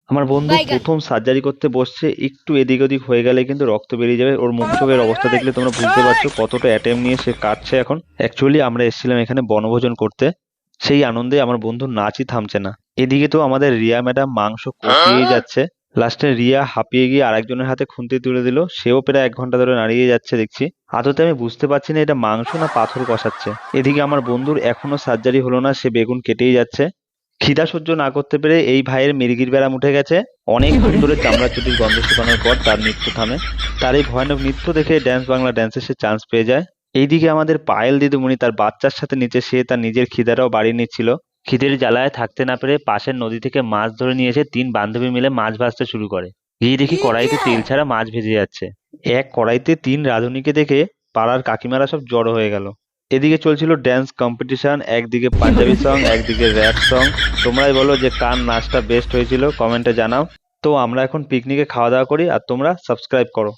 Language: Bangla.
আমার বন্ধু বাইগান। প্রথম সার্জারি করতে বসছে, একটু এদিক ওদিক হয়ে গেলে কিন্তু রক্ত বেরিয়ে যাবে। ওর মুখ চোখের অবস্থা দেখলে তোমরা বুঝতে পারছো কতটা অ্যাটেম্প নিয়ে সে কাটছে এখন। অ্যাকচুয়ালি আমরা এসেছিলাম এখানে বনভোজন করতে, সেই আনন্দে আমার বন্ধুর নাচই থামছে না। এদিকে তো আমাদের রিয়া ম্যাডাম মাংস কষিয়েই যাচ্ছে। লাস্টে রিয়া হাঁপিয়ে গিয়ে আরেকজনের হাতে খুন্তি তুলে দিল, সেও প্রায় 1 ঘন্টা ধরে নাড়িয়ে যাচ্ছে দেখছি। আদতে আমি বুঝতে পারছি না এটা মাংস না পাথর কষাচ্ছে। এদিকে আমার বন্ধুর এখনো সার্জারি হলো না, সে বেগুন কেটেই যাচ্ছে। খিদা সহ্য না করতে পেরে এই ভাইয়ের মির্গির ব্যারাম উঠে গেছে। অনেকক্ষণ ধরে চামড়া চুটির গন্ধ শুকানোর পর তার নৃত্য থামে। তার এই ভয়ানক নৃত্য দেখে ড্যান্স বাংলা ড্যান্সে সে চান্স পেয়ে যায়। এইদিকে আমাদের পায়েল দিদিমণি তার বাচ্চার সাথে নিচে সে তার নিজের খিদাটাও বাড়িয়ে নিচ্ছিল। খিদের জ্বালায় থাকতে না পেরে পাশের নদী থেকে মাছ ধরে নিয়ে এসে 3 বান্ধবী মিলে মাছ ভাজতে শুরু করে। গিয়ে দেখি কড়াইতে তেল ছাড়া মাছ ভেজে যাচ্ছে। এক কড়াইতে 3 রাঁধুনিকে দেখে পাড়ার কাকিমারা সব জড়ো হয়ে গেল। এদিকে চলছিল ড্যান্স কম্পিটিশন, একদিকে পাঞ্জাবি সং, একদিকে র‍্যাপ সং। তোমরাই বলো যে কার নাচটা বেস্ট হয়েছিল, কমেন্টে জানাও। তো আমরা এখন পিকনিকে খাওয়া দাওয়া করি, আর তোমরা সাবস্ক্রাইব করো।